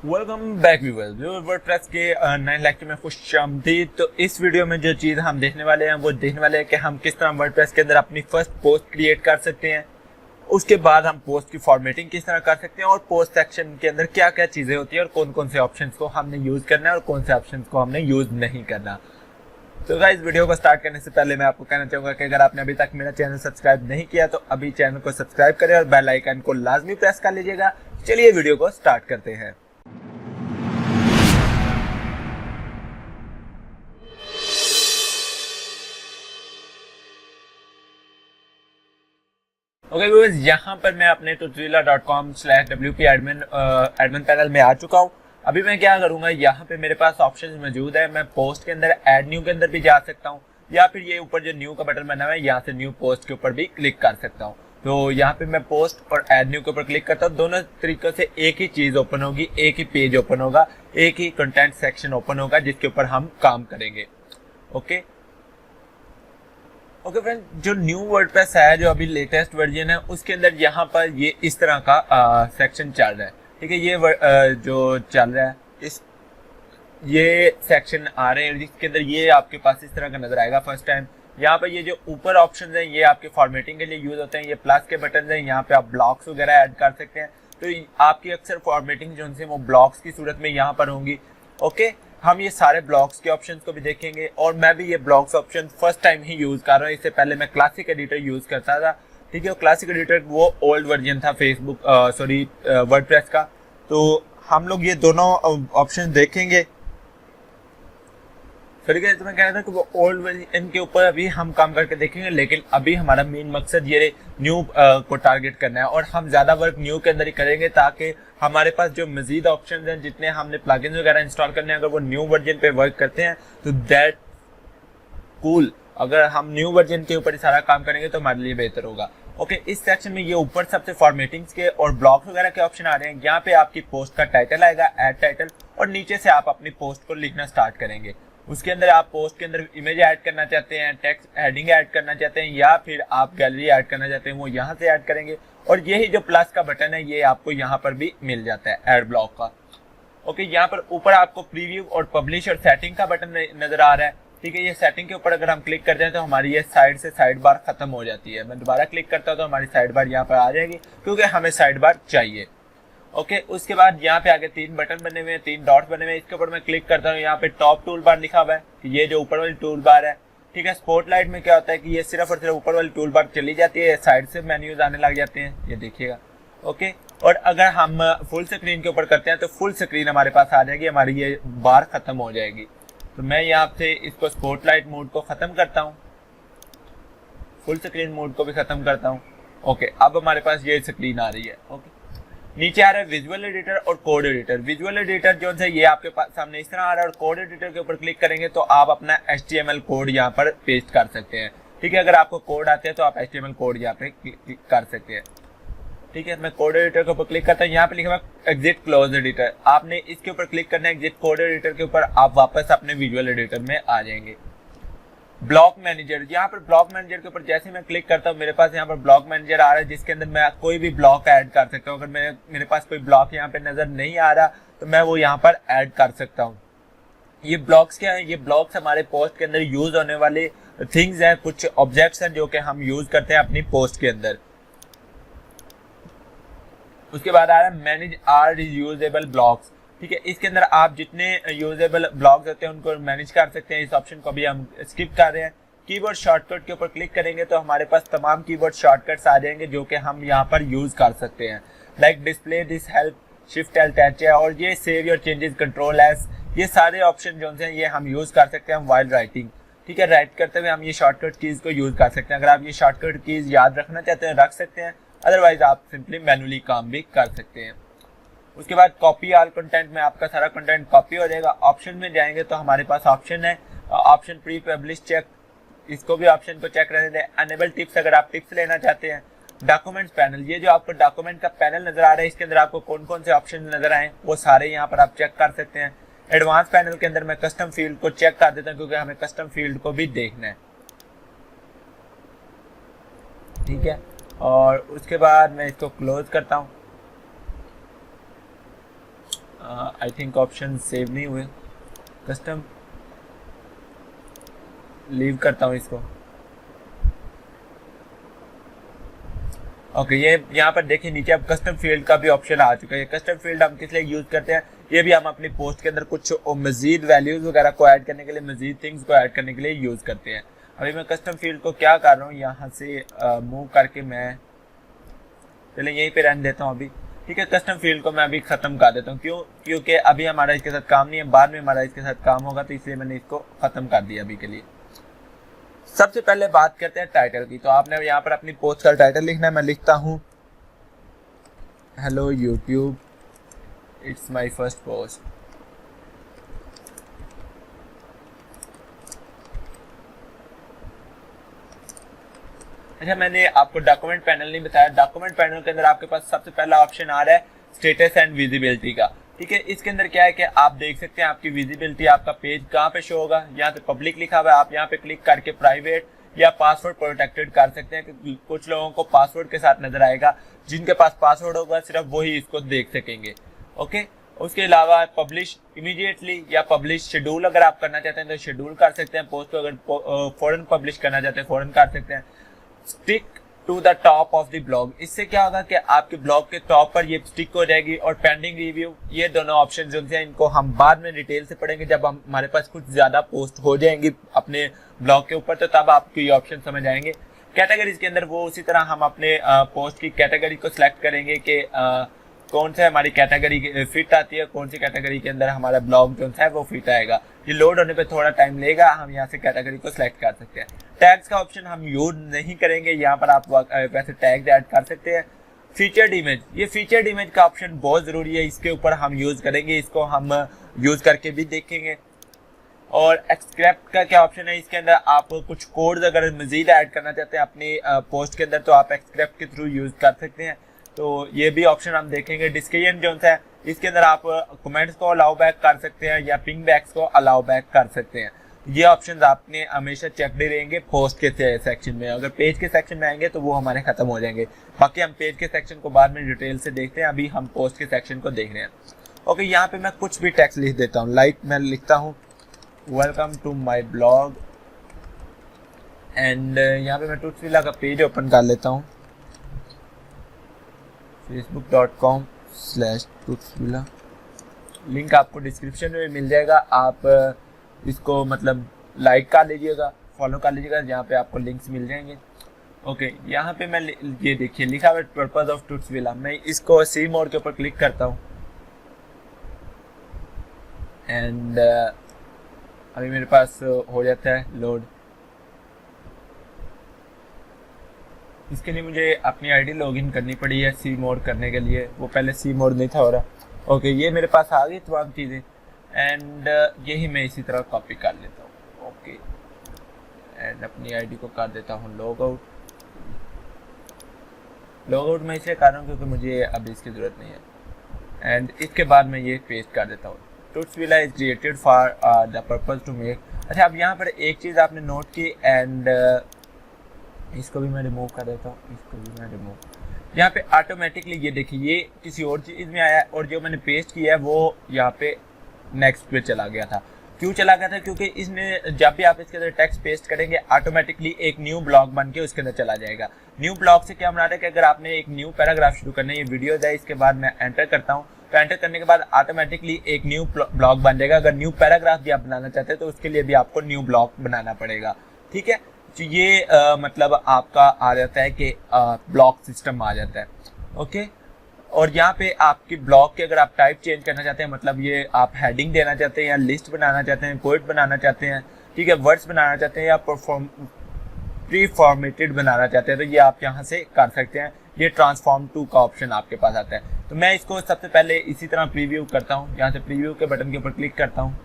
Welcome back viewers. WordPress के नए lecture में खुशामदीद। तो इस वीडियो में जो चीज़ हम देखने वाले हैं वो देखने वाले हैं कि हम किस तरह वर्डप्रेस के अंदर अपनी फर्स्ट पोस्ट क्रिएट कर सकते हैं। उसके बाद हम पोस्ट की फॉर्मेटिंग किस तरह कर सकते हैं और पोस्ट सेक्शन के अंदर क्या क्या चीज़ें होती है और कौन कौन से ऑप्शंस को हमने यूज़ करना है और कौन से ऑप्शंस को हमने यूज़ नहीं करना। तो गाइस, वीडियो को स्टार्ट करने से पहले मैं आपको कहना चाहूँगा कि अगर आपने अभी तक मेरा चैनल सब्सक्राइब नहीं किया तो अभी चैनल को सब्सक्राइब करें और बेल आइकन को लाजमी प्रेस कर लीजिएगा। चलिए वीडियो को स्टार्ट करते हैं। ओके व्यूअर्स, यहाँ पर मैं अपने tutorial.com/wp एडमिन पैनल में आ चुका हूँ। अभी मैं क्या करूँगा, यहाँ पे मेरे पास ऑप्शंस मौजूद है। मैं पोस्ट के अंदर ऐड न्यू के अंदर भी जा सकता हूँ या फिर ये ऊपर जो न्यू का बटन बना हुआ है यहाँ से न्यू पोस्ट के ऊपर भी क्लिक कर सकता हूँ। तो यहाँ पे मैं पोस्ट और ऐड न्यू के ऊपर क्लिक करता हूँ। दोनों तरीकों से एक ही चीज़ ओपन होगी, एक ही पेज ओपन होगा, एक ही कंटेंट सेक्शन ओपन होगा जिसके ऊपर हम काम करेंगे। ओके फ्रेंड, जो न्यू वर्डप्रेस है, जो अभी लेटेस्ट वर्जन है, उसके अंदर यहाँ पर ये इस तरह का सेक्शन चल रहा है। ठीक है, ये जो चल रहा है ये सेक्शन आ रहे हैं जिसके अंदर ये आपके पास इस तरह का नजर आएगा फर्स्ट टाइम। यहाँ पर ये जो ऊपर ऑप्शन है ये आपके फॉर्मेटिंग के लिए यूज होते हैं। ये प्लस के बटन हैं, यहाँ पे आप ब्लॉक्स वगैरह ऐड कर सकते हैं। तो आपकी अक्सर फॉर्मेटिंग जो है वो ब्लॉक्स की सूरत में यहाँ पर होंगी। ओके, हम ये सारे ब्लॉक्स के ऑप्शंस को भी देखेंगे और मैं भी ये ब्लॉक्स ऑप्शन फर्स्ट टाइम ही यूज कर रहा हूँ। इससे पहले मैं क्लासिक एडिटर यूज करता था। ठीक है, क्लासिक एडिटर वो ओल्ड वर्जन था वर्डप्रेस का। तो हम लोग ये दोनों ऑप्शन देखेंगे। ठीक है, तो मैं कह रहा था कि वो ओल्ड वर्जन के ऊपर अभी हम काम करके देखेंगे, लेकिन अभी हमारा मेन मकसद ये न्यू को टारगेट करना है और हम ज्यादा वर्क न्यू के अंदर ही करेंगे ताकि हमारे पास जो मजीद ऑप्शंस हैं, जितने हमने प्लगइन्स वगैरह इंस्टॉल करने हैं, अगर वो न्यू वर्जन पे वर्क करते हैं तो दैट कूल। अगर हम न्यू वर्जन के ऊपर ही सारा काम करेंगे तो हमारे लिए बेहतर होगा। ओके, इस सेक्शन में ये ऊपर सबसे फॉर्मेटिंग्स के और ब्लॉक्स वगैरह के ऑप्शन आ रहे हैं। यहाँ पे आपकी पोस्ट का टाइटल आएगा, ऐड टाइटल, और नीचे से आप अपनी पोस्ट को लिखना स्टार्ट करेंगे। उसके अंदर आप पोस्ट के अंदर इमेज ऐड करना चाहते हैं, टेक्स्ट हेडिंग ऐड करना चाहते हैं या फिर आप गैलरी ऐड करना चाहते हैं, वो यहाँ से ऐड करेंगे। और यही जो प्लस का बटन है ये आपको यहाँ पर भी मिल जाता है ऐड ब्लॉक का। ओके, यहाँ पर ऊपर आपको प्रीव्यू और पब्लिश और सेटिंग का बटन नजर आ रहा है। ठीक है, ये सेटिंग के ऊपर अगर हम क्लिक करते हैं तो हमारी ये साइड से साइड बार खत्म हो जाती है। मैं दोबारा क्लिक करता हूँ तो हमारी साइड बार यहाँ पर आ जाएगी क्योंकि हमें साइड बार चाहिए। ओके, उसके बाद यहाँ पे आगे 3 बटन बने हुए हैं, 3 डॉट बने हुए हैं। इसके ऊपर मैं क्लिक करता हूँ, यहाँ पे टॉप टूल बार लिखा हुआ है कि ये जो ऊपर वाली टूल बार है। ठीक है, स्पॉटलाइट में क्या होता है कि ये सिर्फ और सिर्फ ऊपर वाली टूल बार चली जाती है, साइड से मेन्यूज आने लग जाते हैं, ये देखिएगा। ओके, और अगर हम फुल स्क्रीन के ऊपर करते हैं तो फुल स्क्रीन हमारे पास आ जाएगी, हमारी ये बार खत्म हो जाएगी। तो मैं यहाँ से इसको स्पॉटलाइट मोड को खत्म करता हूँ, फुल स्क्रीन मोड को भी खत्म करता हूँ। ओके, अब हमारे पास ये स्क्रीन आ रही है। ओके, नीचे आ रहा है विजुअल एडिटर और कोड एडिटर। विजुअल एडिटर जो है ये आपके पास सामने इस तरह आ रहा है और कोड एडिटर के ऊपर क्लिक करेंगे तो आप अपना HTML कोड यहाँ पर पेस्ट कर सकते हैं। ठीक है, अगर आपको कोड आते हैं तो आप HTML कोड यहाँ पे क्लिक कर सकते हैं। ठीक है, मैं कोड एडिटर के ऊपर क्लिक करता हूँ, यहाँ पे लिखा हुआ एग्जिट क्लोज एडिटर। आपने इसके ऊपर क्लिक करना है, एग्जिट कोड एडिटर के ऊपर, आप वापस अपने विजुअल एडिटर में आ जाएंगे। ब्लॉक मैनेजर, यहाँ पर ब्लॉक मैनेजर के ऊपर जैसे मैं क्लिक करता हूँ मेरे पास यहाँ पर ब्लॉक मैनेजर आ रहा है जिसके अंदर मैं कोई भी ब्लॉक ऐड कर सकता हूँ। अगर मेरे पास कोई ब्लॉक यहाँ पे नजर नहीं आ रहा तो मैं वो यहाँ पर ऐड कर सकता हूँ। ये ब्लॉक्स क्या है, ये ब्लॉक्स हमारे पोस्ट के अंदर यूज होने वाले थिंग्स हैं, कुछ ऑब्जेक्ट्स हैं जो कि हम यूज करते हैं अपनी पोस्ट के अंदर। उसके बाद आ रहा है मैनेज आर यूजेबल ब्लॉक्स। ठीक है, इसके अंदर आप जितने यूजेबल ब्लॉग्स होते हैं उनको मैनेज कर सकते हैं। इस ऑप्शन को भी हम स्किप कर रहे हैं। कीबोर्ड शॉर्टकट के ऊपर क्लिक करेंगे तो हमारे पास तमाम कीबोर्ड शॉर्टकट्स आ जाएंगे जो कि हम यहाँ पर यूज कर सकते हैं। Like display this help, shift L touch है, और ये save your changes, control S, ये सारे ऑप्शन जो हैं ये हम यूज कर सकते हैं वाइल राइटिंग। ठीक है, राइट करते हुए हम ये शॉर्टकट कीज को यूज कर सकते हैं। अगर आप ये शॉर्टकट कीज याद रखना चाहते हैं रख सकते हैं, अदरवाइज आप सिंपली मैनुअली काम भी कर सकते हैं। उसके बाद कॉपी ऑल कंटेंट में आपका सारा कंटेंट कॉपी हो जाएगा। ऑप्शन में जाएंगे तो हमारे पास ऑप्शन है, ऑप्शन प्री पब्लिश चेक, इसको भी ऑप्शन को चेक रहने दें। अनेबल टिप्स, अगर आप टिप्स लेना चाहते हैं। डॉक्यूमेंट्स पैनल, ये जो आपको डॉक्यूमेंट का पैनल नजर आ रहा है इसके अंदर आपको कौन कौन से ऑप्शन नजर आए वो सारे यहाँ पर आप चेक कर सकते हैं। एडवांस पैनल के अंदर मैं कस्टम फील्ड को चेक कर देता हूँ क्योंकि हमें कस्टम फील्ड को भी देखना है। ठीक है, और उसके बाद मैं इसको क्लोज करता हूँ। आई थिंक ऑप्शन सेव नहीं हुए, कस्टम लीव करता हूँ इसको। ओके, ये यहाँ पर देखिए नीचे अब कस्टम फील्ड का भी ऑप्शन आ चुका है। कस्टम फील्ड हम किस लिए यूज करते हैं, ये भी हम अपनी पोस्ट के अंदर कुछ मजीद वैल्यूज वगैरह को ऐड करने के लिए, मजीद थिंग्स को ऐड करने के लिए यूज करते हैं। अभी मैं कस्टम फील्ड को क्या कर रहा हूँ, यहाँ से मूव करके मैं चले यहीं पे रहने देता हूँ अभी। ठीक है, कस्टम फील्ड को मैं अभी खत्म कर देता हूँ। क्यों? क्योंकि अभी हमारा इसके साथ काम नहीं है, बाद में हमारा इसके साथ काम होगा, तो इसलिए मैंने इसको खत्म कर दिया अभी के लिए। सबसे पहले बात करते हैं टाइटल की। तो आपने यहाँ पर अपनी पोस्ट का टाइटल लिखना है। मैं लिखता हूँ hello YouTube, it's my first post. अच्छा, मैंने आपको डॉक्यूमेंट पैनल नहीं बताया। डॉक्यूमेंट पैनल के अंदर आपके पास सबसे पहला ऑप्शन आ रहा है स्टेटस एंड विजिबिलिटी का। ठीक है, इसके अंदर क्या है कि आप देख सकते हैं आपकी विजिबिलिटी, आपका पेज कहाँ पे शो होगा। यहाँ पे पब्लिक लिखा हुआ है, आप यहाँ पे क्लिक करके प्राइवेट या पासवर्ड प्रोटेक्टेड कर सकते हैं, क्योंकि कुछ लोगों को पासवर्ड के साथ नजर आएगा। जिनके पास पासवर्ड होगा सिर्फ वही इसको देख सकेंगे। ओके, उसके अलावा पब्लिश इमीडिएटली या पब्लिश शेड्यूल अगर आप करना चाहते हैं तो शेड्यूल कर सकते हैं। पोस्ट को अगर फौरन पब्लिश करना चाहते हैं फौरन कर सकते हैं। Stick to the top of the blog, इससे क्या होगा कि आपके ब्लॉग के टॉप पर ये स्टिक हो जाएगी। और पेंडिंग रिव्यू, ये दोनों ऑप्शन जो हैं इनको हम बाद में डिटेल से पढ़ेंगे जब हमारे पास कुछ ज्यादा पोस्ट हो जाएंगी अपने ब्लॉग के ऊपर, तो तब आपको ये ऑप्शन समझ आएंगे। कैटेगरीज के अंदर वो उसी तरह हम अपने पोस्ट की कैटेगरी को सिलेक्ट करेंगे कि कौन सा हमारी कैटेगरी फिट आती है, कौन सी कैटेगरी के अंदर हमारा ब्लॉग जो है वो फिट आएगा। ये लोड होने पे थोड़ा टाइम लेगा, हम यहाँ से कैटेगरी को सिलेक्ट कर सकते हैं। टैग्स का ऑप्शन हम यूज नहीं करेंगे, यहाँ पर आप वैसे टैग्स ऐड कर सकते हैं। फीचर्ड इमेज, ये फीचर्ड इमेज का ऑप्शन बहुत जरूरी है, इसके ऊपर हम यूज करेंगे, इसको हम यूज करके भी देखेंगे। और एक्सक्रिप्ट का क्या ऑप्शन है, इसके अंदर आप कुछ कोड्स अगर मजीद ऐड करना चाहते हैं अपनी पोस्ट के अंदर तो आप एक्सक्रिप्ट के थ्रू यूज कर सकते हैं, तो ये भी ऑप्शन हम देखेंगे। डिस्कशन जो है इसके अंदर आप कमेंट्स को अलाउ बैक कर सकते हैं या पिंग बैक्स को अलाउ बैक कर सकते हैं। ये ऑप्शंस आपने हमेशा चेक रहेंगे पोस्ट के सेक्शन में। अगर पेज के सेक्शन में आएंगे तो वो हमारे खत्म हो जाएंगे। बाकी हम पेज के सेक्शन को बाद में डिटेल से देखते हैं, अभी हम पोस्ट के सेक्शन को देख रहे हैं। ओके, यहाँ पे मैं कुछ भी टेक्स्ट लिख देता हूँ। लाइक मैं लिखता हूँ welcome to my blog, and यहाँ पे मैं टूट्सविला का पेज ओपन कर लेता हूँ, facebook.com/टूट्सविला। लिंक आपको डिस्क्रिप्शन में मिल जाएगा, आप इसको मतलब लाइक कर लीजिएगा, फॉलो कर लीजिएगा, जहाँ पे आपको लिंक्स मिल जाएंगे। ओके, यहाँ पे मैं ये देखिए लिखा हुआ पर्पस ऑफ टूट्सविला। मैं इसको सी मोड के ऊपर क्लिक करता हूँ एंड अभी मेरे पास हो जाता है लोड। इसके लिए मुझे अपनी आईडी लॉगिन करनी पड़ी है सी मोड करने के लिए, वो पहले सी मोड नहीं था हो रहा। ओके, ये मेरे पास आ गई तमाम चीज़ें एंड यही मैं इसी तरह कॉपी कर लेता हूँ। ओके, एंड अपनी आईडी को कर देता हूँ लॉग आउट। लॉग आउट मैं इसलिए कर रहा हूँ क्योंकि मुझे अभी इसकी ज़रूरत नहीं है। एंड इसके बाद मैं ये पेस्ट कर देता हूँ, Tootsvilla is created for the purpose to make. अच्छा, अब यहाँ पर एक चीज़ आपने नोट की एंड इसको भी मैं रिमूव कर देता हूँ, इसको भी मैं रिमूव। यहाँ पे ऑटोमेटिकली ये देखिए ये किसी और चीज़ में आया और जो मैंने पेस्ट किया है वो यहाँ पे नेक्स्ट पे चला गया था। क्यों चला गया था? क्योंकि इसमें जब भी आप इसके अंदर टेक्स्ट पेस्ट करेंगे ऑटोमेटिकली एक न्यू ब्लॉग बन के उसके अंदर चला जाएगा। न्यू ब्लॉग से क्या बना रहा है कि अगर आपने एक न्यू पैराग्राफ शुरू करना है, ये वीडियो है, इसके बाद मैं एंटर करता हूँ, तो एंटर करने के बाद ऑटोमेटिकली एक न्यू ब्लॉग बन जाएगा। अगर न्यू पैराग्राफ भी आप बनाना चाहते हैं तो उसके लिए भी आपको न्यू ब्लॉग बनाना पड़ेगा। ठीक है, तो ये मतलब आपका आ जाता है कि ब्लॉक सिस्टम आ जाता है। ओके, और यहाँ पे आपकी ब्लॉग के अगर आप टाइप चेंज करना चाहते हैं, मतलब ये आप हेडिंग देना चाहते हैं या लिस्ट बनाना चाहते हैं, पोइट बनाना चाहते हैं, ठीक है, वर्ड्स बनाना चाहते हैं या प्री फॉर्मेटेड बनाना चाहते हैं, तो ये आप यहाँ से कर सकते हैं। ये ट्रांसफॉर्म टू का ऑप्शन आपके पास आता है। तो मैं इसको सबसे पहले इसी तरह प्रीव्यू करता हूँ, यहाँ से प्रीव्यू के बटन के ऊपर क्लिक करता हूँ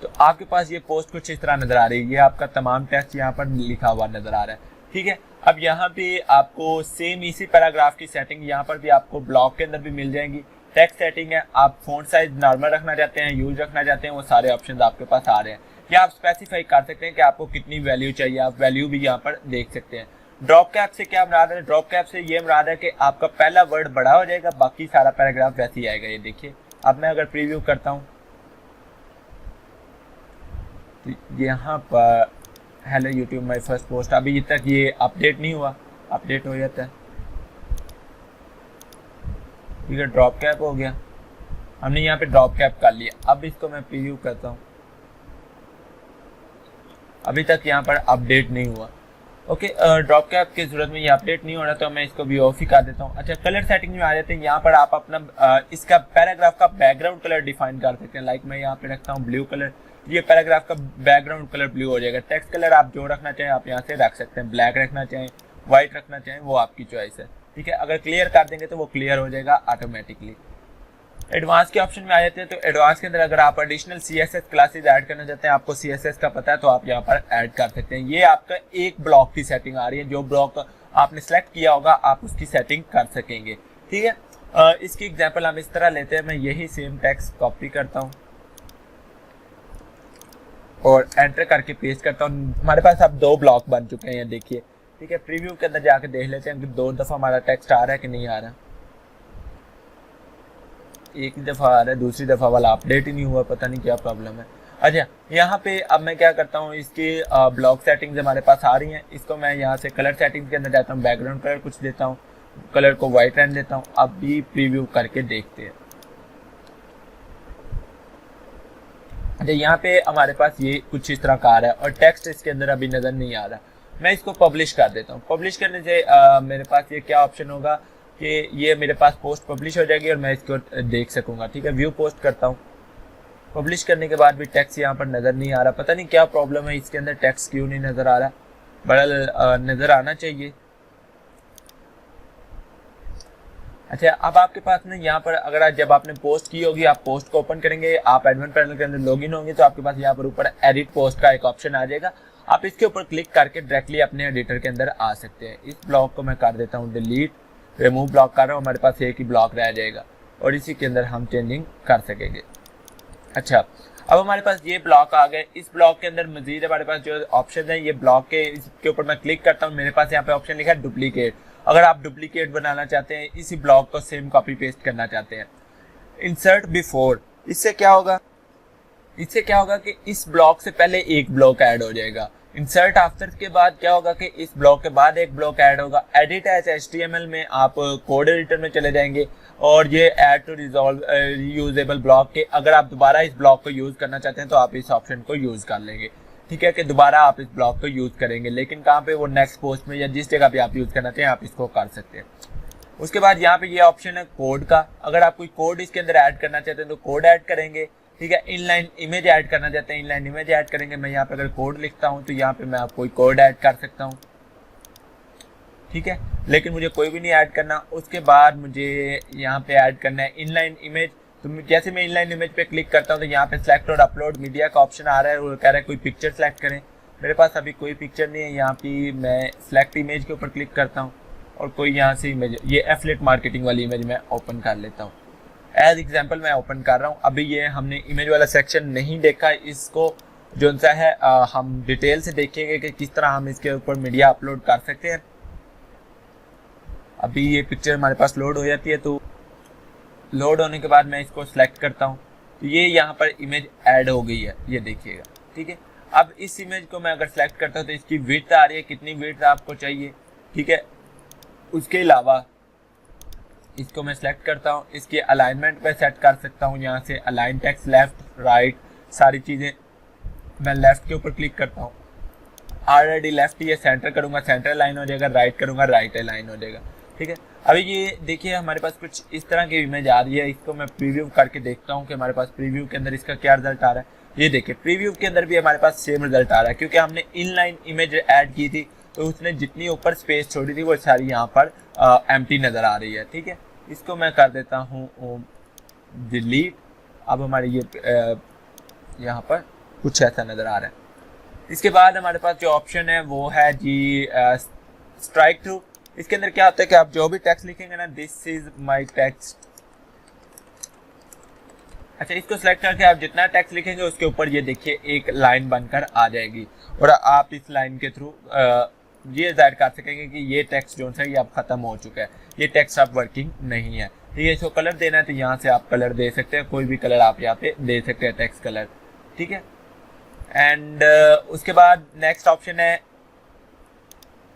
तो आपके पास ये पोस्ट कुछ इस तरह नजर आ रही है। ये आपका तमाम टेक्स्ट यहाँ पर लिखा हुआ नजर आ रहा है। ठीक है, अब यहाँ पे आपको सेम इसी पैराग्राफ की सेटिंग यहाँ पर भी आपको ब्लॉग के अंदर भी मिल जाएंगी। टेक्स्ट सेटिंग है, आप फॉन्ट साइज नॉर्मल रखना चाहते हैं, यूज रखना चाहते हैं, वो सारे ऑप्शंस आपके पास आ रहे हैं। या आप स्पेसिफाई कर सकते हैं कि आपको कितनी वैल्यू चाहिए, आप वैल्यू भी यहाँ पर देख सकते हैं। ड्रॉप कैप से क्या मुराद है? ड्रॉप कैप से ये मुराद है कि आपका पहला वर्ड बड़ा हो जाएगा, बाकी सारा पैराग्राफ वैसे ही आएगा। ये देखिए, अब मैं अगर प्रीव्यू करता हूँ तो यहाँ पर hello YouTube my first post, अभी तक ये अपडेट नहीं हुआ, अपडेट हो जाता है। ठीक है, ड्रॉप कैप हो गया, हमने यहाँ पे ड्रॉप कैप कर लिया। अब इसको मैं प्रीव्यू करता हूँ, अभी तक यहाँ पर अपडेट नहीं हुआ। ओके, ड्रॉप कैप की जरूरत में ये अपडेट नहीं हो रहा, तो मैं इसको भी ऑफ ही कर देता हूँ। अच्छा, कलर सेटिंग में आ जाते हैं। यहाँ पर आप अपना इसका पैराग्राफ का बैकग्राउंड कलर डिफाइन कर सकते हैं। लाइक मैं यहाँ पे रखता हूँ ब्लू कलर, ये पैराग्राफ का बैकग्राउंड कलर ब्लू हो जाएगा। टेक्स्ट कलर आप जो रखना चाहें आप यहाँ से रख सकते हैं, ब्लैक रखना चाहें, व्हाइट रखना चाहें, वो आपकी चॉइस है। ठीक है, अगर क्लियर कर देंगे तो वो क्लियर हो जाएगा ऑटोमेटिकली। एडवांस के ऑप्शन में आ जाते हैं, तो एडवांस के अंदर अगर आप एडिशनल CSS क्लासेस ऐड करना चाहते हैं, आपको CSS का पता है, तो आप यहाँ पर ऐड कर सकते हैं। ये आपका एक ब्लॉक की सेटिंग आ रही है, जो ब्लॉक आपने सेलेक्ट किया होगा आप उसकी सेटिंग कर सकेंगे। ठीक है, इसकी एग्जांपल हम इस तरह लेते हैं। मैं यही सेम टेक्स्ट कॉपी करता हूँ और एंटर करके पेस्ट करता हूँ। हमारे पास अब 2 ब्लॉक बन चुके हैं, ये देखिए। ठीक है, प्रीव्यू के अंदर जाके देख लेते हैं कि 2 दफ़ा हमारा टेक्स्ट आ रहा है कि नहीं आ रहा। एक ही दफ़ा आ रहा है, दूसरी दफ़ा वाला अपडेट ही नहीं हुआ, पता नहीं क्या प्रॉब्लम है। अच्छा, यहाँ पे अब मैं क्या करता हूँ, इसकी ब्लॉक सेटिंग्स हमारे पास आ रही हैं। इसको मैं यहाँ से कलर सेटिंग्स के अंदर जाता हूँ, बैकग्राउंड कलर कुछ देता हूँ, कलर को वाइट रहने देता हूँ। अब भी प्रीव्यू करके देखते हैं। अच्छा, यहाँ पे हमारे पास ये कुछ इस तरह का आ रहा है और टेक्स्ट इसके अंदर अभी नज़र नहीं आ रहा। मैं इसको पब्लिश कर देता हूँ। पब्लिश करने से मेरे पास ये क्या ऑप्शन होगा कि ये मेरे पास पोस्ट पब्लिश हो जाएगी और मैं इसको देख सकूंगा। ठीक है, व्यू पोस्ट करता हूँ। पब्लिश करने के बाद भी टेक्स्ट यहाँ पर नज़र नहीं आ रहा, पता नहीं क्या प्रॉब्लम है, इसके अंदर टेक्स्ट क्यों नहीं नज़र आ रहा, बड़ा नज़र आना चाहिए। अच्छा, अब आपके पास ना यहाँ पर अगर जब आपने पोस्ट की होगी, आप पोस्ट को ओपन करेंगे, आप एडमिन पैनल के अंदर लॉगिन होंगे, तो आपके पास यहाँ पर ऊपर एडिट पोस्ट का एक ऑप्शन आ जाएगा। आप इसके ऊपर क्लिक करके डायरेक्टली अपने एडिटर के अंदर आ सकते हैं। इस ब्लॉक को मैं कर देता हूँ डिलीट, रिमूव ब्लॉक कर रहा हूँ, हमारे पास एक ही ब्लॉक रह जाएगा और इसी के अंदर हम चेंजिंग कर सकेंगे। अच्छा, अब हमारे पास ये ब्लॉक आ गए। इस ब्लॉक के अंदर मजीद हमारे पास जो ऑप्शन है, ये ब्लॉक के इसके ऊपर मैं क्लिक करता हूँ, मेरे पास यहाँ पे ऑप्शन लिखा है डुप्लीकेट। अगर आप डुप्लीकेट बनाना चाहते हैं, इसी ब्लॉक को सेम कॉपी पेस्ट करना चाहते हैं, इंसर्ट बिफोर, इससे क्या होगा, इससे क्या होगा कि इस ब्लॉक से पहले एक ब्लॉक ऐड हो जाएगा। इंसर्ट आफ्टर के बाद क्या होगा कि इस ब्लॉक के बाद एक ब्लॉक ऐड होगा। एडिट एज HTML में आप कोड एडिटर में चले जाएंगे और ये add to resolve usable block के अगर आप दोबारा इस ब्लॉक को यूज करना चाहते हैं तो आप इस ऑप्शन को यूज कर लेंगे। ठीक है, कि दोबारा आप इस ब्लॉक को यूज करेंगे, लेकिन कहाँ पे, वो नेक्स्ट पोस्ट में या जिस जगह पे आप यूज करना चाहें आप इसको कर सकते हैं। उसके बाद यहाँ पे ये ऑप्शन है कोड का। अगर आप कोई कोड इसके अंदर ऐड करना चाहते हैं तो कोड ऐड करेंगे। ठीक है, इनलाइन इमेज ऐड करना चाहते हैं, इनलाइन इमेज ऐड करेंगे। मैं यहाँ पे अगर कोड लिखता हूँ तो यहाँ पे मैं कोई कोड ऐड कर सकता हूँ। ठीक है, लेकिन मुझे कोई भी नहीं ऐड करना। उसके बाद मुझे यहाँ पे ऐड करना है इनलाइन इमेज। तो जैसे मैं इनलाइन इमेज पे क्लिक करता हूँ तो यहाँ पे सिलेक्ट और अपलोड मीडिया का ऑप्शन आ रहा है और कह रहा है कोई पिक्चर सेलेक्ट करें। मेरे पास अभी कोई पिक्चर नहीं है। यहाँ पे मैं सिलेक्ट इमेज के ऊपर क्लिक करता हूँ और कोई यहाँ से इमेज, ये एफिलिएट मार्केटिंग वाली इमेज मैं ओपन कर लेता हूँ। एज एग्जाम्पल मैं ओपन कर रहा हूँ। अभी ये हमने इमेज वाला सेक्शन नहीं देखा, इसको जो सा है हम डिटेल से देखेंगे कि किस तरह हम इसके ऊपर मीडिया अपलोड कर सकते हैं। अभी ये पिक्चर हमारे पास लोड हो जाती है, तो लोड होने के बाद मैं इसको सिलेक्ट करता हूँ तो ये यहाँ पर इमेज ऐड हो गई है, ये देखिएगा। ठीक है, अब इस इमेज को मैं अगर सेलेक्ट करता हूँ तो इसकी विड्थ आ रही है, कितनी विड्थ आपको चाहिए। ठीक है, उसके अलावा इसको मैं सेलेक्ट करता हूँ, इसकी अलाइनमेंट पे सेट कर सकता हूँ। यहाँ से अलाइन टेक्स्ट लेफ्ट राइट सारी चीज़ें, मैं लेफ्ट के ऊपर क्लिक करता हूँ, ऑलरेडी लेफ्ट ये सेंटर करूँगा, सेंटर अलाइन हो जाएगा, राइट करूँगा, राइट अलाइन हो जाएगा। ठीक है, अभी ये देखिए हमारे पास कुछ इस तरह की इमेज आ रही है। इसको मैं प्रीव्यू करके देखता हूँ कि हमारे पास प्रीव्यू के अंदर इसका क्या रिजल्ट आ रहा है। ये देखिए, प्रीव्यू के अंदर भी हमारे पास सेम रिजल्ट आ रहा है, क्योंकि हमने इनलाइन इमेज ऐड की थी तो उसने जितनी ऊपर स्पेस छोड़ी थी वो सारी यहाँ पर एम्प्टी नज़र आ रही है। ठीक है, इसको मैं कर देता हूँ डिलीट। अब हमारे ये यहाँ पर कुछ ऐसा नज़र आ रहा है। इसके बाद हमारे पास जो ऑप्शन है वो है जी स्ट्राइक थ्रू। इसके अंदर क्या होता है कि आप जो भी टेक्स्ट लिखेंगे ना, दिस इज माई टेक्स्ट। अच्छा, इसको सेलेक्ट करके आप जितना टेक्स्ट लिखेंगे उसके ऊपर ये देखिए एक लाइन बनकर आ जाएगी और आप इस लाइन के थ्रू ये जाहिर कर सकेंगे कि ये टेक्स्ट जो है ये अब ख़त्म हो चुका है, ये टेक्स्ट अब वर्किंग नहीं है। तो ये इसको कलर देना है तो यहाँ से आप कलर दे सकते हैं, कोई भी कलर आप यहाँ पे दे सकते हैं, टेक्स्ट कलर, ठीक है। एंड उसके बाद नेक्स्ट ऑप्शन है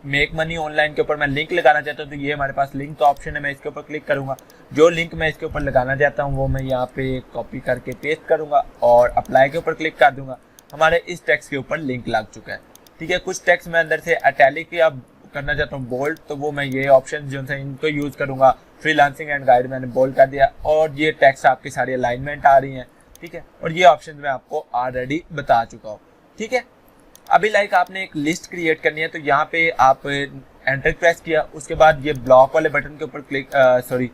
मेक मनी ऑनलाइन के ऊपर मैं लिंक लगाना चाहता हूँ, तो ये हमारे पास लिंक का ऑप्शन है, मैं इसके ऊपर क्लिक करूँगा। जो लिंक मैं इसके ऊपर लगाना चाहता हूँ वो मैं यहाँ पे कॉपी करके पेस्ट करूँगा और अप्लाई के ऊपर क्लिक कर दूँगा। हमारे इस टेक्स्ट के ऊपर लिंक लग चुका है, ठीक है। कुछ टेक्स्ट मैं अंदर से इटैलिक या करना चाहता हूँ बोल्ड, तो वो मैं ये ऑप्शन जो है इनको यूज़ करूँगा। फ्रीलांसिंग एंड गाइड मैंने बोल्ड कर दिया और ये टेक्स्ट आपकी सारी अलाइनमेंट आ रही हैं, ठीक है। और ये ऑप्शन मैं आपको ऑलरेडी बता चुका हूँ, ठीक है। अभी लाइक आपने एक लिस्ट क्रिएट करनी है, तो यहाँ पे आप एंटर प्रेस किया, उसके बाद ये ब्लॉक वाले बटन के ऊपर क्लिक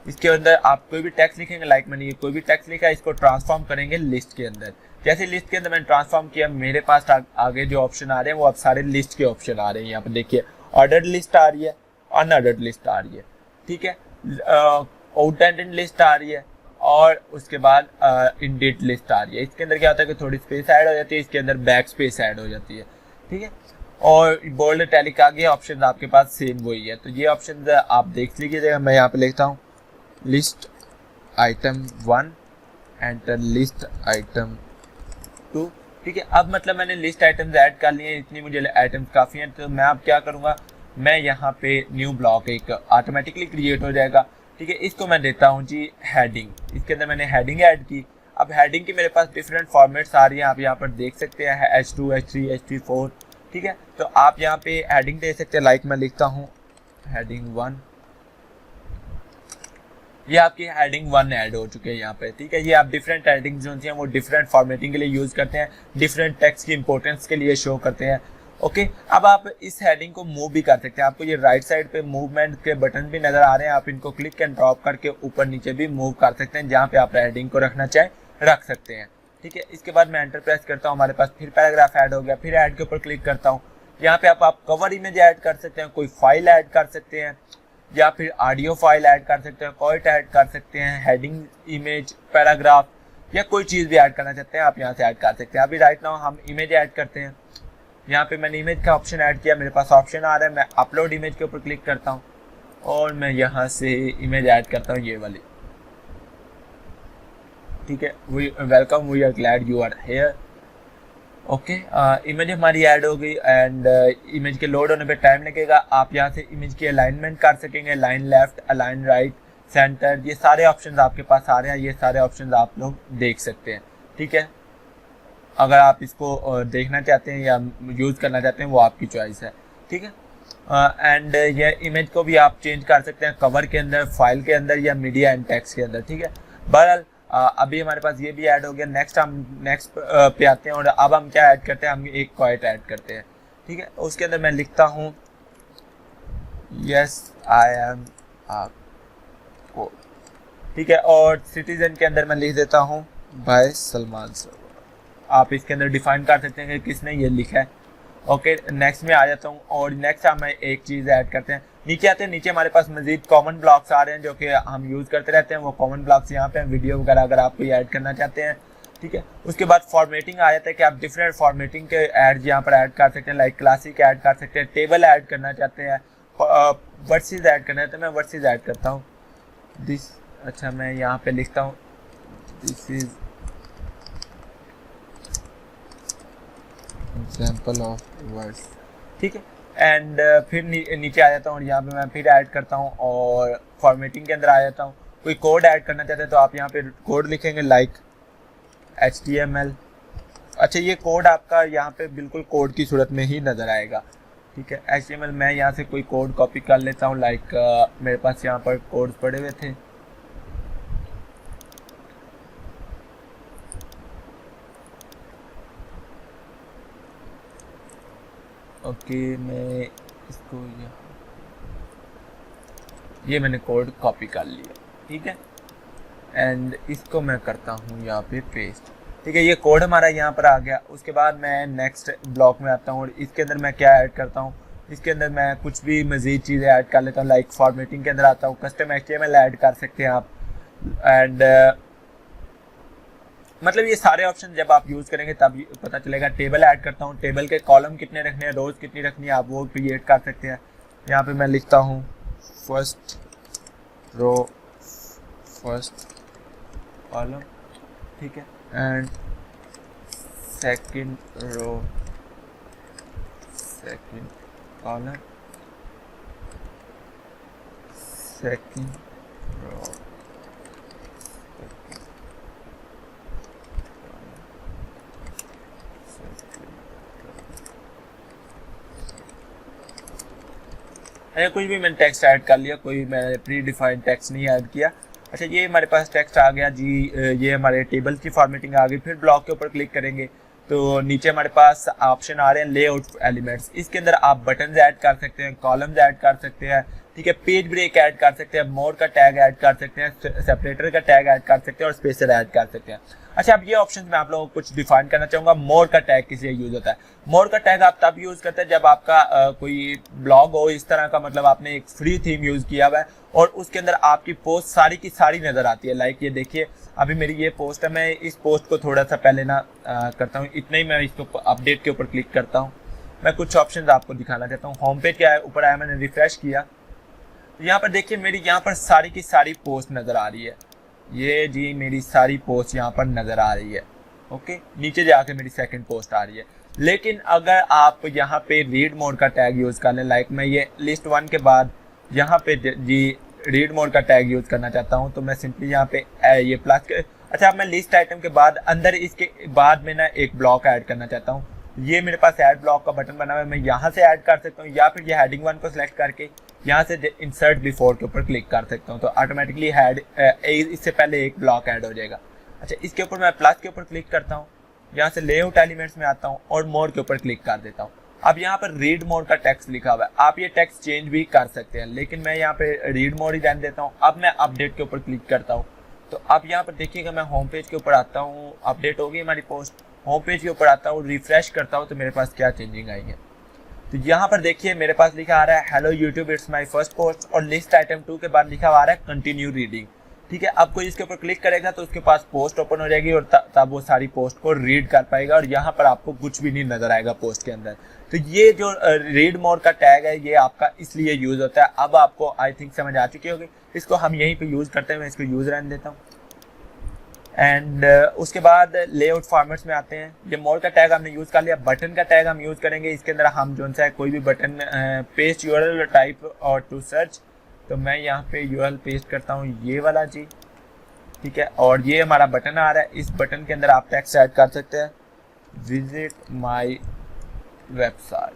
इसके अंदर आप कोई भी टेक्स्ट लिखेंगे, लाइक मैंने ये कोई भी टेक्स्ट लिखा है, इसको ट्रांसफॉर्म करेंगे लिस्ट के अंदर। जैसे लिस्ट के अंदर मैंने ट्रांसफॉर्म किया, मेरे पास आगे जो ऑप्शन आ रहे हैं वो अब सारे लिस्ट के ऑप्शन आ रहे हैं। यहाँ पे देखिए ऑर्डर्ड लिस्ट आ रही है, अनऑर्डर्ड लिस्ट आ रही है, ठीक है, आउटडेटेड लिस्ट आ रही है और उसके बाद इनडेट लिस्ट आ रही है। इसके अंदर क्या होता है कि थोड़ी स्पेस ऐड हो जाती है, इसके अंदर बैक स्पेस ऐड हो जाती है, ठीक है। और बोल्ड इटैलिक आ गया, ऑप्शन आपके पास सेम वही है। तो ये ऑप्शन आप देख लीजिएगा, मैं यहाँ पे लिखता हूँ list item 1 enter list item 2, ठीक है। अब मतलब मैंने लिस्ट आइटम्स ऐड कर लिए हैं, इतनी मुझे आइटम्स काफ़ी हैं। तो मैं अब क्या करूँगा, मैं यहाँ पे न्यू ब्लॉक एक ऑटोमेटिकली क्रिएट हो जाएगा, ठीक है। इसको मैं देता हूँ जी हेडिंग, इसके अंदर मैंने हेडिंग ऐड की। अब हेडिंग की मेरे पास डिफरेंट फॉर्मेट्स आ रही हैं, आप यहाँ पर देख सकते हैं H2, H3, H3, ठीक है। तो आप यहाँ पे हेडिंग दे सकते हैं, लाइक मैं लिखता हूँ हेडिंग 1, ये आपकी हेडिंग 1 ऐड हो चुके हैं यहाँ पे, ठीक है। ये आप डिफरेंट हेडिंग जो हैं वो डिफरेंट फॉर्मेटिंग के लिए यूज़ करते हैं, डिफरेंट टेक्स्ट की इंपॉर्टेंस के लिए शो करते हैं, ओके। अब आप इस हेडिंग को मूव भी कर सकते हैं, आपको ये राइट साइड पे मूवमेंट के बटन भी नजर आ रहे हैं, आप इनको क्लिक एंड ड्रॉप करके ऊपर नीचे भी मूव कर सकते हैं, जहाँ पे आप हेडिंग को रखना चाहें रख सकते हैं, ठीक है। इसके बाद मैं एंटर प्रेस करता हूँ, हमारे पास फिर पैराग्राफ ऐड हो गया, फिर ऐड के ऊपर क्लिक करता हूँ। यहाँ पे आप कवर इमेज ऐड कर सकते हैं, कोई फाइल ऐड कर सकते हैं या फिर ऑडियो फाइल ऐड कर सकते हैं, कोट ऐड कर सकते हैं, हेडिंग इमेज पैराग्राफ या कोई चीज़ भी ऐड करना चाहते हैं आप यहाँ से ऐड कर सकते हैं। अभी राइट नाउ हम इमेज ऐड करते हैं, यहाँ पे मैंने इमेज का ऑप्शन ऐड किया, मेरे पास ऑप्शन आ रहा है, मैं अपलोड इमेज के ऊपर क्लिक करता हूँ और मैं यहाँ से इमेज ऐड करता हूँ ये वाली, ठीक है। We welcome, we are glad you are here, okay. Image हमारी ऐड हो गई एंड इमेज के लोड होने पे टाइम लगेगा। आप यहाँ से इमेज की अलाइनमेंट कर सकेंगे, line left, align right, centre, ये सारे ऑप्शंस आपके पास आ रहे हैं, ये सारे ऑप्शंस आप लोग देख सकते हैं, ठीक है। अगर आप इसको देखना चाहते हैं या यूज़ करना चाहते हैं वो आपकी चॉइस है, ठीक है। एंड ये इमेज को भी आप चेंज कर सकते हैं कवर के अंदर, फाइल के अंदर या मीडिया एंड टेक्स्ट के अंदर, ठीक है। बहरहाल अभी हमारे पास ये भी ऐड हो गया। नेक्स्ट पे आते हैं और अब हम क्या ऐड करते हैं, हम एक क्वाइट ऐड करते हैं, ठीक है। उसके अंदर मैं लिखता हूँ यस आई एम को, ठीक है। और सिटीजन के अंदर मैं लिख देता हूँ बाय सलमान सर। आप इसके अंदर डिफाइन कर सकते हैं कि किसने ये लिखा है, ओके। नेक्स्ट में आ जाता हूँ और नेक्स्ट हम एक चीज़ ऐड करते हैं, नीचे आते हैं। नीचे हमारे पास मजीद कॉमन ब्लॉक्स आ रहे हैं जो कि हम यूज़ करते रहते हैं, वो कॉमन ब्लॉक्स यहाँ पे वीडियो वगैरह अगर आप कोई ऐड करना चाहते हैं, ठीक है। उसके बाद फॉर्मेटिंग आ जाता है कि आप डिफरेंट फॉर्मेटिंग के ऐड यहाँ पर ऐड कर सकते हैं, लाइक क्लासिक ऐड कर सकते हैं, टेबल ऐड करना चाहते हैं, वर्सेस ऐड करना है तो मैं वर्सेस ऐड करता हूँ दिस, अच्छा मैं यहाँ पे लिखता हूँ this is example of words, ठीक है। एंड फिर नीचे आ जाता हूँ और यहाँ पे मैं फिर ऐड करता हूँ और फॉर्मेटिंग के अंदर आ जाता हूँ। कोई कोड ऐड करना चाहते हैं तो आप यहाँ पे कोड लिखेंगे लाइक HTML, अच्छा ये कोड आपका यहाँ पे बिल्कुल कोड की सूरत में ही नज़र आएगा, ठीक है। HTML मैं यहाँ से कोई कोड कॉपी कर लेता हूँ, लाइक मेरे पास यहाँ पर कोड्स पड़े हुए थे, ओके मैं इसको ये मैंने कोड कॉपी कर लिया, ठीक है। एंड इसको मैं करता हूँ यहाँ पे पेस्ट, ठीक है। ये कोड हमारा यहाँ पर आ गया। उसके बाद मैं नेक्स्ट ब्लॉक में आता हूँ और इसके अंदर मैं क्या ऐड करता हूँ, इसके अंदर मैं कुछ भी मज़ीद चीज़ें ऐड कर लेता हूँ, लाइक फॉर्मेटिंग के अंदर आता हूँ, कस्टम HTML ऐड कर सकते हैं आप। एंड मतलब ये सारे ऑप्शन जब आप यूज़ करेंगे तब पता चलेगा। टेबल ऐड करता हूँ, टेबल के कॉलम कितने रखने हैं, रोज कितनी रखनी है, आप वो क्रिएट कर सकते हैं। यहाँ पे मैं लिखता हूँ फर्स्ट रो फर्स्ट कॉलम, ठीक है, and second row second column, second row कुछ भी मैंने टेक्स्ट ऐड कर लिया, कोई मैंने प्री डिफाइंड टेक्स्ट नहीं ऐड किया। अच्छा, ये हमारे पास टेक्स्ट आ गया जी, ये हमारे टेबल की फॉर्मेटिंग आ गई। फिर ब्लॉक के ऊपर क्लिक करेंगे तो नीचे हमारे पास ऑप्शन आ रहे हैं लेआउट एलिमेंट्स। इसके अंदर आप बटन्स ऐड कर सकते हैं, कॉलम्स ऐड कर सकते हैं, ठीक है, पेज ब्रेक ऐड कर सकते हैं, मोर का टैग ऐड कर सकते हैं, सेपरेटर का टैग ऐड कर सकते हैं और स्पेसर ऐड कर सकते हैं। अच्छा, अब ये ऑप्शन मैं आप लोगों को कुछ डिफाइन करना चाहूँगा। मोर का टैग किस लिए यूज होता है? मोर का टैग आप तब यूज करते हैं जब आपका कोई ब्लॉग हो इस तरह का, मतलब आपने एक फ्री थीम यूज किया हुआ है और उसके अंदर आपकी पोस्ट सारी की सारी नजर आती है। लाइक ये देखिए, अभी मेरी ये पोस्ट है, मैं इस पोस्ट को थोड़ा सा पहले ना करता हूँ, इतना ही मैं इसको अपडेट के ऊपर क्लिक करता हूँ। मैं कुछ ऑप्शन आपको दिखाना चाहता हूँ। होम पेज के ऊपर आया, मैंने रिफ्रेश किया तो यहाँ पर देखिए मेरी यहाँ पर सारी की सारी पोस्ट नजर आ रही है। ये जी मेरी सारी पोस्ट यहाँ पर नजर आ रही है। ओके, नीचे जाके मेरी सेकंड पोस्ट आ रही है। लेकिन अगर आप यहाँ पे रीड मोड का टैग यूज कर लें, लाइक मैं ये लिस्ट 1 के बाद यहाँ पे जी रीड मोड का टैग यूज करना चाहता हूँ, तो मैं सिंपली यहाँ पे ये प्लस के, अच्छा, अब मैं लिस्ट आइटम के बाद अंदर इसके बाद में ना एक ब्लॉक ऐड करना चाहता हूँ। ये मेरे पास ऐड ब्लॉक का बटन बना हुआ है, मैं यहाँ से ऐड कर सकता हूँ या फिर ये हेडिंग 1 को सिलेक्ट करके यहाँ से इंसर्ट बिफोर के ऊपर क्लिक कर सकता हूँ, तो ऑटोमेटिकली इससे पहले एक ब्लॉक ऐड हो जाएगा। अच्छा, इसके ऊपर मैं प्लस के ऊपर क्लिक करता हूँ, यहाँ से लेआउट एलिमेंट्स में आता हूँ और मोर के ऊपर क्लिक कर देता हूँ। अब यहाँ पर रीड मोर का टेक्स्ट लिखा हुआ है, आप ये टेक्स्ट चेंज भी कर सकते हैं, लेकिन मैं यहाँ पे रीड मोर ही रहने देता हूँ। अब मैं अपडेट के ऊपर क्लिक करता हूँ तो अब यहाँ पर देखिएगा मैं होम पेज के ऊपर आता हूँ, अपडेट होगी हमारी पोस्ट। होम पेज के ऊपर आता हूँ, रिफ्रेश करता हूँ तो मेरे पास क्या चेंजिंग आई है। तो यहाँ पर देखिए मेरे पास लिखा आ रहा है hello YouTube it's my first post और लिस्ट आइटम 2 के बाद लिखा आ रहा है कंटिन्यू रीडिंग, ठीक है। अब कोई इसके ऊपर क्लिक करेगा तो उसके पास पोस्ट ओपन हो जाएगी और तब वो सारी पोस्ट को रीड कर पाएगा और यहाँ पर आपको कुछ भी नहीं नजर आएगा पोस्ट के अंदर। तो ये जो रीड मोर का टैग है ये आपका इसलिए यूज होता है। अब आपको आई थिंक समझ आ चुकी होगी, इसको हम यहीं पे यूज करते हैं, मैं इसको यूज रहने देता हूँ। एंड उसके बाद लेआउट फॉर्मेट्स में आते हैं। ये मोर का टैग हमने यूज कर लिया, बटन का टैग हम यूज करेंगे। इसके अंदर हम जो सा कोई भी बटन पेस्ट यूआरएल टाइप और टू सर्च, तो मैं यहाँ पे यूआरएल पेस्ट करता हूँ ये वाला जी, ठीक है। और ये हमारा बटन आ रहा है, इस बटन के अंदर आप टेक्स्ट ऐड कर सकते हैं, विजिट माई वेबसाइट।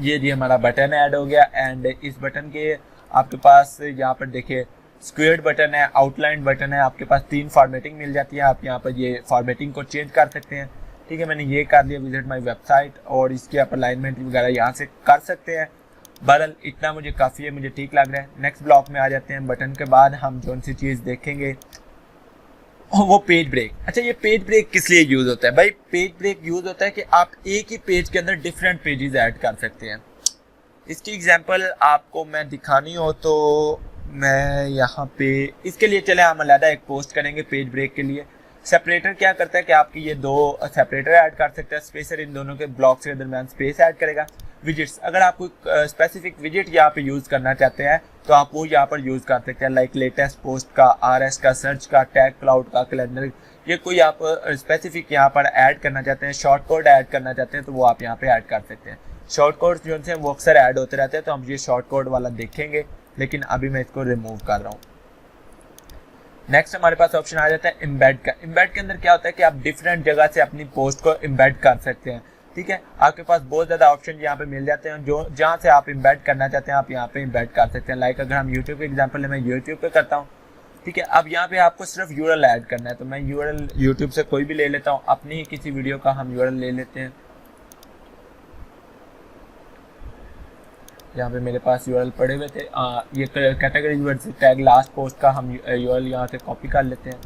ये जी हमारा बटन ऐड हो गया। एंड इस बटन के आपके पास यहाँ पर देखिए स्क्वेयर्ड बटन है, आउटलाइन बटन है, आपके पास 3 फॉर्मेटिंग मिल जाती है। आप यहाँ पर ये फॉर्मेटिंग को चेंज कर सकते हैं, ठीक है। मैंने ये कर लिया विजिट माई वेबसाइट और इसकी आप अलाइनमेंट वगैरह यहाँ से कर सकते हैं। बहरहाल इतना मुझे काफ़ी है, मुझे ठीक लग रहा है। नेक्स्ट ब्लॉक में आ जाते हैं। बटन के बाद हम जो सी चीज़ देखेंगे वो पेज ब्रेक। अच्छा, ये पेज ब्रेक किस लिए यूज़ होता है भाई? पेज ब्रेक यूज़ होता है कि आप एक ही पेज के अंदर डिफरेंट पेजेस ऐड कर सकते हैं। इसकी एग्जांपल आपको मैं दिखानी हो तो मैं यहाँ पे इसके लिए चले हम अलग एक पोस्ट करेंगे पेज ब्रेक के लिए। सेपरेटर क्या करता है कि आपकी ये 2 सेपरेटर ऐड कर सकते हैं, स्पेसर इन दोनों के ब्लॉक्स के दरमियान स्पेस ऐड करेगा। विजिट्स, अगर आप कोई स्पेसिफिक विजिट यहाँ पे यूज़ करना चाहते हैं तो आप वो यहाँ पर यूज़ कर सकते हैं, लाइक लेटेस्ट पोस्ट का, आरएस का, सर्च का, टैग क्लाउड का, कैलेंडर। ये कोई आप स्पेसिफिक यहाँ पर ऐड करना चाहते हैं, शॉर्ट कोड ऐड करना चाहते हैं तो वो आप यहाँ पे ऐड कर सकते हैं। शॉर्ट कोड जो है वो अक्सर ऐड होते रहते हैं, तो हम ये शॉर्ट कोड वाला देखेंगे, लेकिन अभी मैं इसको रिमूव कर रहा हूँ। नेक्स्ट हमारे पास ऑप्शन आ जाता है एम्बेड का। एम्बेड के अंदर क्या होता है कि आप डिफरेंट जगह से अपनी पोस्ट को एम्बेड कर सकते हैं, ठीक है। आपके पास बहुत ज़्यादा ऑप्शन यहाँ पे मिल जाते हैं, जो जहाँ से आप एम्बेड करना चाहते हैं आप यहाँ पे एम्बेड कर सकते हैं। लाइक अगर हम यूट्यूब के एग्जाम्पल है, मैं यूट्यूब पे करता हूँ, ठीक है। अब यहाँ पे आपको सिर्फ यूआरएल ऐड करना है, तो मैं यूआरएल यूट्यूब से कोई भी ले लेता हूँ, अपनी ही किसी वीडियो का हम यूआरएल ले लेते हैं। यहाँ पे मेरे पास यूआरएल पड़े हुए थे, ये कैटेगरी वर्ड से टैग लास्ट पोस्ट का हम यूआरएल यहाँ से कॉपी कर लेते हैं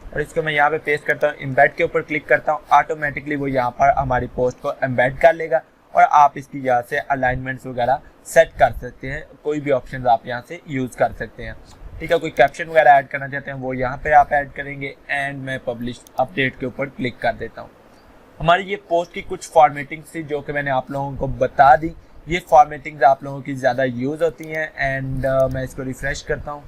और इसको मैं यहाँ पे पेस्ट करता हूँ। एम्बेड के ऊपर क्लिक करता हूँ, ऑटोमेटिकली वो यहाँ पर हमारी पोस्ट को एम्बेड कर लेगा और आप इसकी यहाँ से अलाइनमेंट्स वगैरह सेट कर सकते हैं। कोई भी ऑप्शन आप यहाँ से यूज़ कर सकते हैं। ठीक है। कोई कैप्शन वगैरह ऐड करना चाहते हैं वो यहाँ पे आप ऐड करेंगे एंड मैं पब्लिश अपडेट के ऊपर क्लिक कर देता हूँ। हमारी ये पोस्ट की कुछ फॉर्मेटिंग थी जो कि मैंने आप लोगों को बता दी। ये फॉर्मेटिंग्स आप लोगों की ज़्यादा यूज़ होती हैं एंड मैं इसको रिफ्रेश करता हूँ।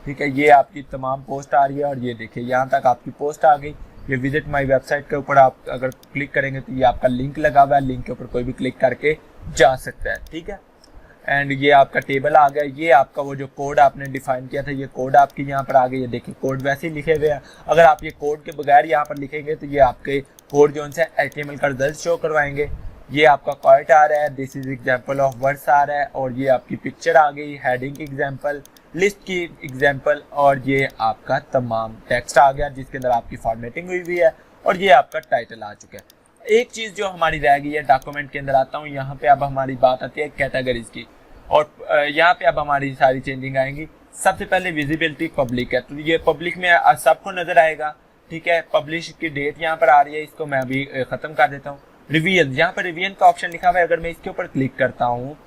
ठीक है, ये आपकी तमाम पोस्ट आ रही है और ये देखिए यहाँ तक आपकी पोस्ट आ गई। ये विजिट माय वेबसाइट के ऊपर आप अगर क्लिक करेंगे तो ये आपका लिंक लगा हुआ है, लिंक के ऊपर कोई भी क्लिक करके जा सकता है। ठीक है, एंड ये आपका टेबल आ गया। ये आपका वो जो कोड आपने डिफाइन किया था ये कोड आपकी यहाँ पर आ गई है। देखिए कोड वैसे ही लिखे हुए हैं। अगर आप ये कोड के बगैर यहाँ पर लिखेंगे तो ये आपके कोड जो है HTML का रिजल्ट शो करवाएंगे। ये आपका क्वाइट आ रहा है, this is example of words आ रहा है और ये आपकी पिक्चर आ गई, हेडिंग एग्जाम्पल, लिस्ट की एग्जाम्पल और ये आपका तमाम टेक्स्ट आ गया जिसके अंदर आपकी फॉर्मेटिंग हुई हुई है और ये आपका टाइटल आ चुका है। एक चीज़ जो हमारी रह गई है डॉक्यूमेंट के अंदर आता हूँ, यहाँ पे अब हमारी बात आती है कैटेगरीज की और यहाँ पे अब हमारी सारी चेंजिंग आएंगी। सबसे पहले विजिबिलिटी पब्लिक है, तो ये पब्लिक में सबको नजर आएगा। ठीक है, पब्लिश की डेट यहाँ पर आ रही है, इसको मैं अभी खत्म कर देता हूँ। रिवीजन, यहाँ पर रिवीजन का ऑप्शन लिखा हुआ है, अगर मैं इसके ऊपर क्लिक करता हूँ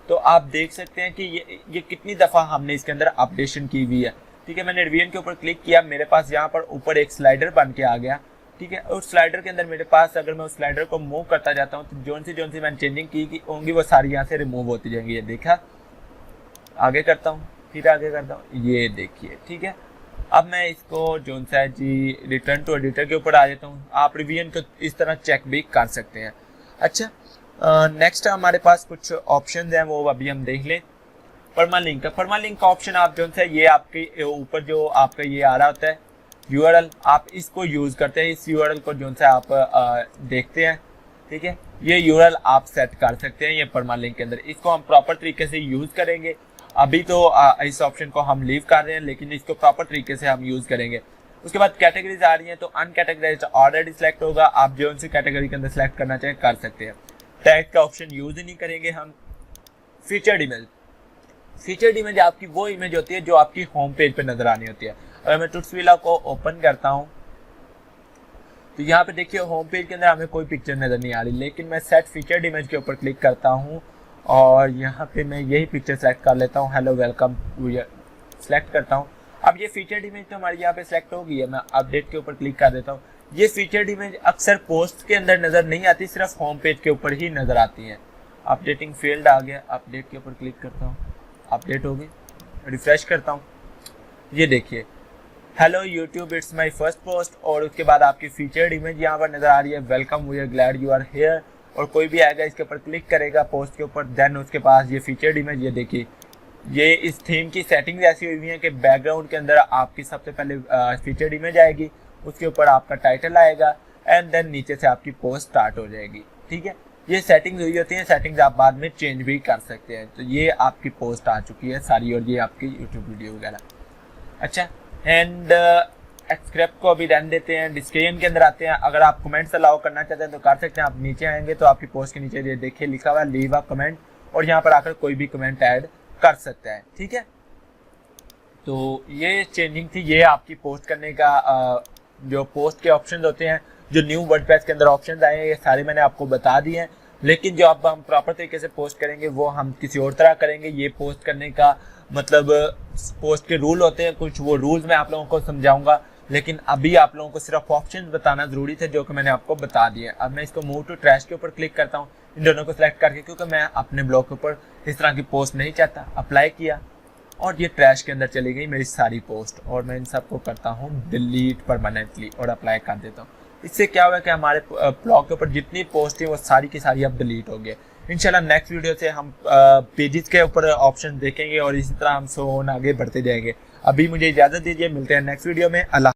तो आप देख सकते हैं कि ये कितनी दफ़ा हमने इसके अंदर अपडेशन की हुई है। ठीक है, मैंने रिवीजन के ऊपर क्लिक किया, मेरे पास यहाँ पर ऊपर एक स्लाइडर बन के आ गया। ठीक है, उस स्लाइडर के अंदर मेरे पास अगर मैं उस स्लाइडर को मूव करता जाता हूँ तो जोन सी मैंने चेंजिंग की होंगी वो सारी यहाँ से रिमूव होती जाएंगी। ये देखा, आगे करता हूँ, फिर आगे करता हूँ, ये देखिए। ठीक है, अब मैं इसको जोन सा है जी रिटर्न टू एडिटर के ऊपर आ जाता हूँ। आप रिवीजन को इस तरह चेक भी कर सकते हैं। अच्छा, नेक्स्ट हमारे पास कुछ ऑप्शन हैं वो अभी हम देख लें। परमालिंक का ऑप्शन आप जो है ये आपके ऊपर जो आपका ये आ रहा होता है URL, आप इसको यूज़ करते हैं। इस URL को जो है आप देखते हैं। ठीक है, ये URL आप सेट कर सकते हैं ये परमालिंक के अंदर। इसको हम प्रॉपर तरीके से यूज़ करेंगे। अभी तो इस ऑप्शन को हम लीव कर रहे हैं लेकिन इसको प्रॉपर तरीके से हम यूज़ करेंगे। उसके बाद कैटेगरीज आ रही हैं, तो अनकैटेगराइज्ड ऑलरेडी सिलेक्ट होगा, आप जो सी कैटेगरी के अंदर सेलेक्ट करना चाहें कर सकते हैं। टैग का ऑप्शन यूज़ ही नहीं करेंगे हम। फीचर्ड इमेज आपकी वो इमेज होती है जो आपकी होम पेज पे नजर आनी होती है। अगर मैं टुट्सविला को ओपन करता हूँ तो यहाँ पे देखिए होम पेज के अंदर हमें कोई पिक्चर नजर नहीं आ रही, लेकिन मैं सेट फीचर्ड इमेज के ऊपर क्लिक करता हूँ और यहाँ पे मैं यही पिक्चर सेलेक्ट कर लेता हूँ, हेलो वेलकम सेलेक्ट करता हूँ। अब ये फीचर्ड इमेज तो हमारी यहाँ पे सेलेक्ट हो गई है। मैं अपडेट के ऊपर क्लिक कर देता हूँ। ये फीचर्ड इमेज अक्सर पोस्ट के अंदर नजर नहीं आती, सिर्फ होम पेज के ऊपर ही नजर आती हैं। अपडेटिंग फील्ड आ गया, अपडेट के ऊपर क्लिक करता हूँ, अपडेट हो गई, रिफ्रेश करता हूँ, ये देखिए hello YouTube it's my first post और उसके बाद आपकी फीचर्ड इमेज यहाँ पर नजर आ रही है, welcome we are glad you are here. और कोई भी आएगा इसके ऊपर क्लिक करेगा पोस्ट के ऊपर, देन उसके पास ये फीचर्ड इमेज, ये देखिए ये इस थीम की सेटिंग्स ऐसी हुई हुई है कि बैकग्राउंड के अंदर आपकी सबसे पहले फीचर्ड इमेज आएगी, उसके ऊपर आपका टाइटल आएगा एंड देन नीचे से आपकी पोस्ट स्टार्ट हो जाएगी। ठीक है, ये सेटिंग्स हुई होती हैं, सेटिंग्स आप बाद में चेंज भी कर सकते हैं। तो ये आपकी पोस्ट आ चुकी है सारी और ये आपकी यूट्यूब वीडियो वगैरह। अच्छा, एंड स्क्रिप्ट को अभी रहने देते हैं। डिस्क्रिप्शन के अंदर आते हैं। अगर आप कमेंट्स अलाउ करना चाहते हैं तो कर सकते हैं। आप नीचे आएंगे तो आपकी पोस्ट के नीचे ये देखिए लिखा हुआ है लीव अ कमेंट और यहाँ पर आकर कोई भी कमेंट ऐड कर सकता है। ठीक है, तो ये चेंजिंग थी। ये आपकी पोस्ट करने का जो पोस्ट के ऑप्शन होते हैं, जो न्यू वर्डप्रेस के अंदर ऑप्शन आए हैं, ये सारे मैंने आपको बता दिए हैं। लेकिन जो अब हम प्रॉपर तरीके से पोस्ट करेंगे वो हम किसी और तरह करेंगे। ये पोस्ट करने का मतलब पोस्ट के रूल होते हैं कुछ, वो रूल्स मैं आप लोगों को समझाऊंगा, लेकिन अभी आप लोगों को सिर्फ ऑप्शन बताना जरूरी थे जो कि मैंने आपको बता दिए। अब मैं इसको मूव टू ट्रैश के ऊपर क्लिक करता हूँ, इन दोनों को सिलेक्ट करके, क्योंकि मैं अपने ब्लॉग के ऊपर इस तरह की पोस्ट नहीं चाहता। अप्लाई किया और ये ट्रैश के अंदर चली गई मेरी सारी पोस्ट और मैं इन सबको करता हूँ डिलीट परमानेंटली और अप्लाई कर देता हूँ। इससे क्या हुआ कि हमारे ब्लॉग के ऊपर जितनी पोस्ट थी वो सारी की सारी अब डिलीट हो गए। इंशाल्लाह नेक्स्ट वीडियो से हम पेजेस के ऊपर ऑप्शन देखेंगे और इसी तरह हम सो आगे बढ़ते जाएंगे। अभी मुझे इजाज़त दीजिए, मिलते हैं नेक्स्ट वीडियो में। अल्लाह।